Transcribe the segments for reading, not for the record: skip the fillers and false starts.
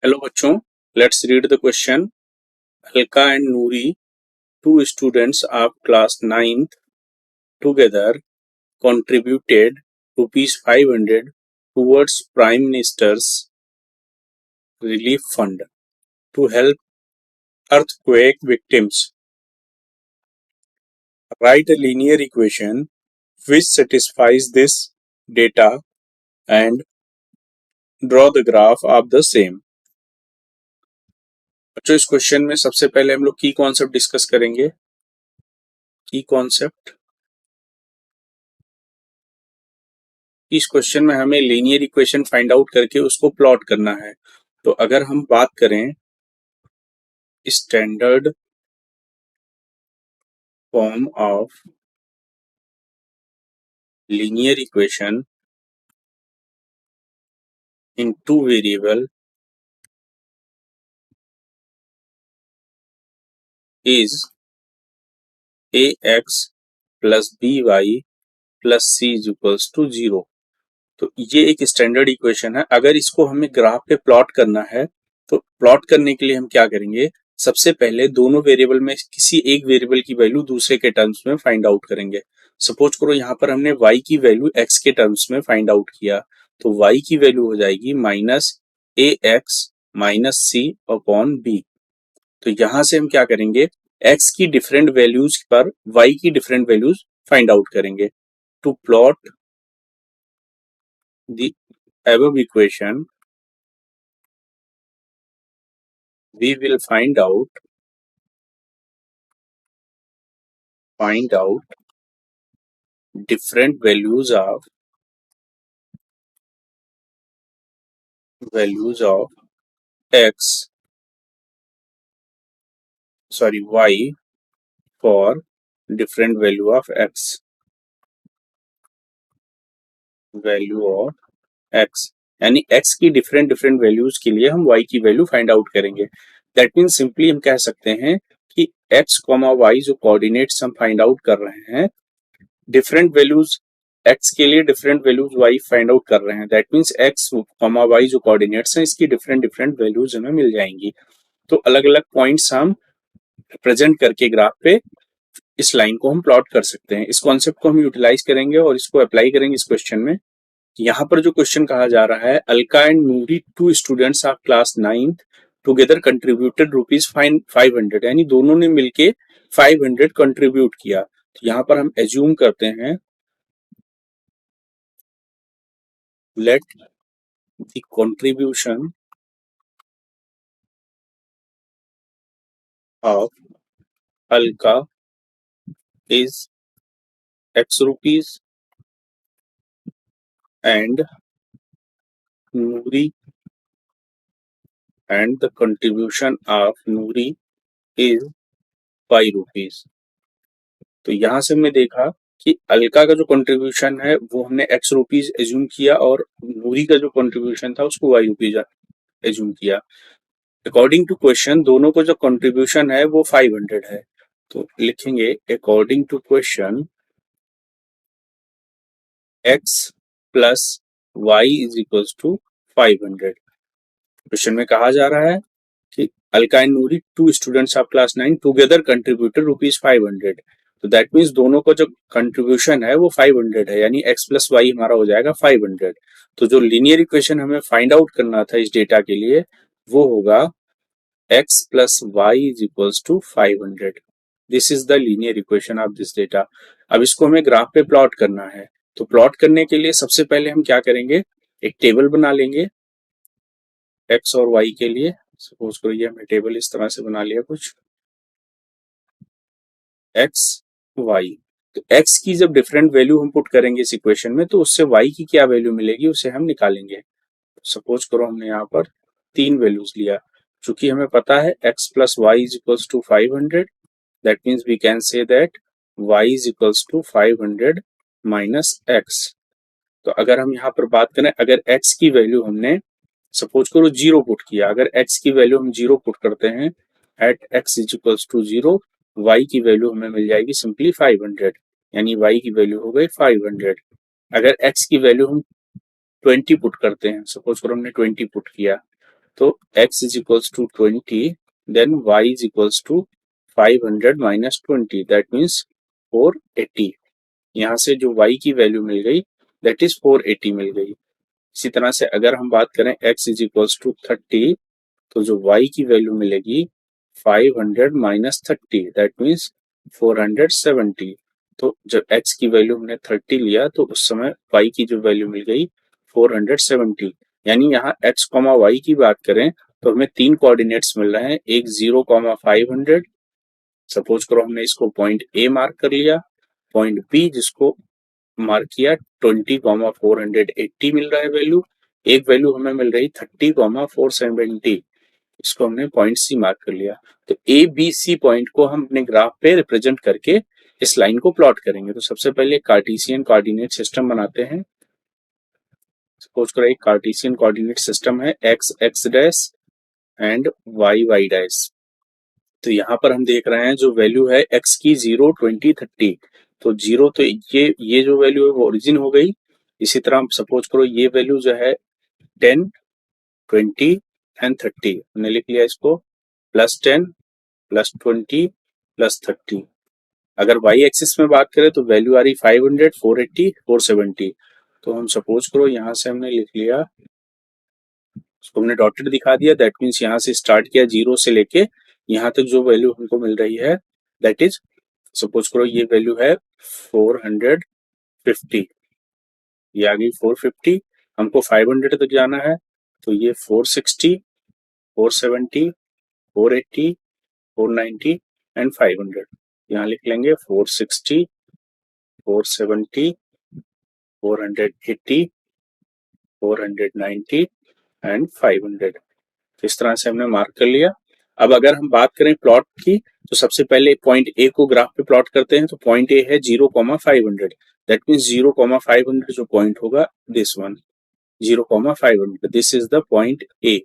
Hello बच्चों, let's read the question. Alka and Noori, two students of class 9th, together contributed rupees 500 towards Prime Minister's Relief Fund to help earthquake victims. Write a linear equation which satisfies this data and draw the graph of the same. बच्चों, इस question में सबसे पहले हम लोग की concept discuss करेंगे। की कॉन्सेप्ट, इस क्वेश्चन में हमें लीनियर इक्वेशन फाइंड आउट करके उसको प्लॉट करना है। तो अगर हम बात करें standard form of linear equation in two variable is ax plus by plus c is equals to 0। तो ये एक स्टैंडर्ड इक्वेशन है। अगर इसको हमें ग्राफ पे प्लॉट करना है तो प्लॉट करने के लिए हम क्या करेंगे, सबसे पहले दोनों वेरिएबल में किसी एक वेरिएबल की वैल्यू दूसरे के टर्म्स में फाइंड आउट करेंगे। सपोज करो यहाँ पर हमने y की वैल्यू x के टर्म्स में फाइंड आउट किया, तो y की वैल्यू हो जाएगी minus ax minus C upon B. तो यहां से हम क्या करेंगे, x की डिफरेंट वैल्यूज पर y की डिफरेंट वैल्यूज फाइंड आउट करेंगे। To plot the above equation, we will find out different values of x, y for different value of x, यानी x की डिफरेंट डिफरेंट वैल्यूज के लिए हम y की value find out करेंगे। That mean simply हम कह सकते हैं कि x, y जो कोऑर्डिनेट्स हम फाइंड आउट कर रहे हैं, डिफरेंट वैल्यूज x के लिए different values y find out कर रहे हैं। दैट मीन्स x, y जो कोऑर्डिनेट्स हैं इसकी डिफरेंट डिफरेंट वैल्यूज हमें मिल जाएंगी। तो अलग अलग पॉइंट्स हम रिप्रेजेंट करके ग्राफ पे इस लाइन को हम प्लॉट कर सकते हैं। इस कॉन्सेप्ट को हम यूटिलाइज करेंगे और इसको अप्लाई करेंगे इस क्वेश्चन में। यहाँ पर जो क्वेश्चन कहा जा रहा है, Alka and Noori two students of class 9th together contributed rupees 500, यानी दोनों ने मिलके 500 कंट्रीब्यूट किया। तो यहाँ पर हम एज्यूम करते हैं, let the contribution of Alka is x rupees and Noori and the contribution of Noori is 5 rupees। तो यहाँ से हमने देखा कि अलका का जो कंट्रीब्यूशन है वो हमने x रुपीज एज्यूम किया और नूरी का जो कंट्रीब्यूशन था उसको y रुपीज एज्यूम किया। अकॉर्डिंग टू क्वेश्चन दोनों को जो कंट्रीब्यूशन है वो 500 है। तो लिखेंगे according to question x plus y is equals to 500। Question में कहा जा रहा है कि Alka and Noori two students of class 9 together contributed rupees 500। तो दैट मीन्स दोनों को जो कंट्रीब्यूशन है वो 500 है, यानी x प्लस वाई हमारा हो जाएगा 500। तो जो लीनियर इक्वेशन हमें फाइंड आउट करना था इस डेटा के लिए वो होगा x plus Y is equals to 500। This is the linear equation of this data. अब इसको हमें ग्राफ पे प्लॉट करना है। तो प्लॉट करने के लिए सबसे पहले हम क्या करेंगे, एक टेबल बना लेंगे x और y के लिए। सपोज करो ये हमने टेबल इस तरह से बना लिया कुछ x y। तो x की जब डिफरेंट वैल्यू हम पुट करेंगे इस इक्वेशन में तो उससे y की क्या वैल्यू मिलेगी उसे हम निकालेंगे। सपोज करो हमने यहाँ पर 3 वैल्यूज लिया। चूंकि हमें पता है x plus Y is equals to 500, that means we can say that y is equals to 500 minus x। तो अगर हम यहाँ पर बात करें, अगर x की वैल्यू हमने सपोज करो 0 पुट किया, अगर x की वैल्यू हम 0 पुट करते हैं at x is equals to 0, y की वैल्यू हमें मिल जाएगी सिंपली 500, यानी y की वैल्यू हो गई 500। अगर x की वैल्यू हम 20 पुट करते हैं, सपोज करो हमने 20 पुट किया, तो x is equals to 20, then y is equals to 500 minus 20, that means 480। यहाँ से जो y की वैल्यू मिल गई दैट इज 480 मिल गई। इसी तरह से अगर हम बात करें x इज इक्वल्स टू 30, तो जो y की वैल्यू मिलेगी 500 माइनस 30, दैट मीन्स 470। तो जब x की वैल्यू हमने 30 लिया तो उस समय y की जो वैल्यू मिल गई 470। यानी यहाँ x कॉमा y की बात करें तो हमें तीन कोऑर्डिनेट्स मिल रहे हैं, एक 0,500, सपोज करो हमने इसको पॉइंट ए मार्क कर लिया, पॉइंट बी जिसको मार्क किया 20,480 मिल रहा है वैल्यू, एक वैल्यू हमें मिल रही 30,470, इसको हमने पॉइंट सी मार्क कर लिया। तो ए बी सी पॉइंट को हम अपने ग्राफ पे रिप्रेजेंट करके इस लाइन को प्लॉट करेंगे। तो सबसे पहले कार्टेशियन कोऑर्डिनेट सिस्टम बनाते हैं। सपोज करो एक कार्टेशियन कोऑर्डिनेट सिस्टम है, X X dash and Y Y dash. तो यहाँ पर हम देख रहे हैं जो वैल्यू है x की 0, 20, 30। तो 0 तो ये जो वैल्यू है वो ओरिजिन हो गई। इसी तरह सपोज करो ये वैल्यू जो है 10, 20 एंड 30, हमने लिख लिया इसको +10, +20, +30। अगर y एक्सिस में बात करें तो वैल्यू आ रही 500, 480, 470। तो हम सपोज करो यहाँ से हमने लिख लिया, उसको हमने डॉटेड दिखा दिया, दैट मीन्स यहाँ से स्टार्ट किया 0 से लेके यहाँ तक जो वैल्यू हमको मिल रही है दैट इज, सपोज करो ये वैल्यू है 450, ये आ गई 450। हमको 500 तक जाना है तो ये 460, 470, 480, 490 एंड 500। यहाँ लिख लेंगे 460, 470, 480, 490 एंड 500। तो इस तरह से हमने मार्क कर लिया। अब अगर हम बात करें प्लॉट की तो सबसे पहले पॉइंट ए को ग्राफ पे प्लॉट करते हैं। तो पॉइंट ए है 0,500, दैट मीन्स 0,500 जो पॉइंट होगा this one 0,500, this is the point A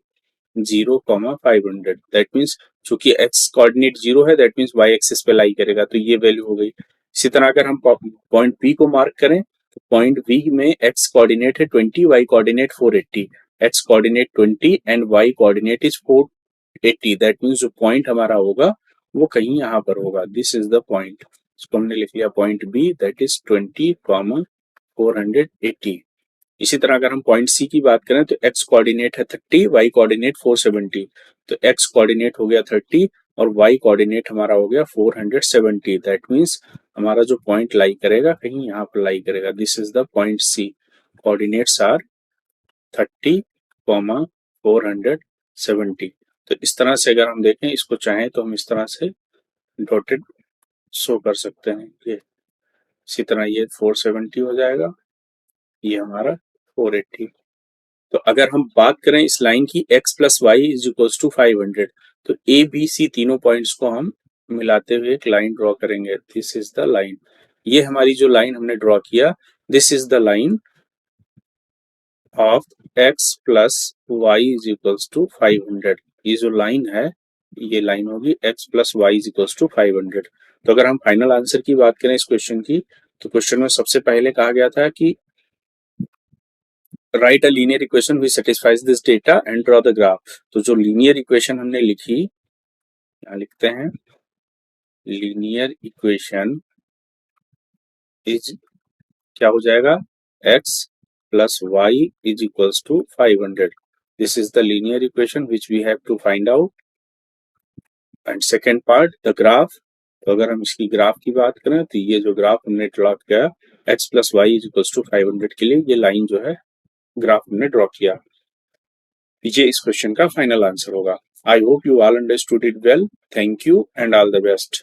0,500, that means चूंकि x कोऑर्डिनेट 0 है दैट मीन्स y एक्सिस पे लाई करेगा, तो ये वैल्यू हो गई। इसी तरह अगर हम पॉइंट बी को मार्क करें तो पॉइंट बी में x कोऑर्डिनेट है 20, y coordinate 480, x coordinate 20 and y coordinate is 480, that means जो पॉइंट हमारा होगा वो कहीं यहाँ पर होगा, दिस इज द पॉइंट। इसको हमने लिख लिया पॉइंट बी दैट इज 20, 480। इसी तरह अगर हम पॉइंट सी की बात करें तो x कोऑर्डिनेट है 30, y कोऑर्डिनेट 470। तो x कोऑर्डिनेट हो गया 30 और y कोऑर्डिनेट हमारा हो गया 470, दैट मीन्स हमारा जो पॉइंट लाई करेगा कहीं यहाँ पर लाई करेगा, this is the point C. Coordinates are 30, 470। तो इस तरह से अगर हम देखें इसको चाहें तो हम इस तरह से डॉटेड शो कर सकते हैं। ये इसी तरह ये 470 हो जाएगा, ये हमारा 480। तो अगर हम बात करें इस लाइन की x plus Y is equals to 500, तो ए बी सी तीनों पॉइंट्स को हम मिलाते हुए एक लाइन ड्रॉ करेंगे, दिस इज द लाइन। ये हमारी जो लाइन हमने ड्रॉ किया this is the line of x plus Y is equals to 500। ये जो लाइन है ये लाइन होगी x plus Y is equals to 500। तो अगर हम फाइनल आंसर की बात करें इस क्वेश्चन की, तो क्वेश्चन में सबसे पहले कहा गया था कि right a linear equation which satisfies this data and draw the graph. तो जो लीनियर इक्वेशन हमने लिखी, यहाँ लिखते हैं लीनियर इक्वेशन इज क्या हो जाएगा, x plus Y is equals to 500, this is the linear equation which we have to find out. And second part the graph. तो अगर हम इसकी ग्राफ की बात करें तो ये जो ग्राफ हमने ड्रॉ किया x plus Y is equals to 500 के लिए, ये लाइन जो है ग्राफ हमने ड्रॉ किया, ये इस क्वेश्चन का फाइनल आंसर होगा। I hope you all understood it well. Thank you and all the best.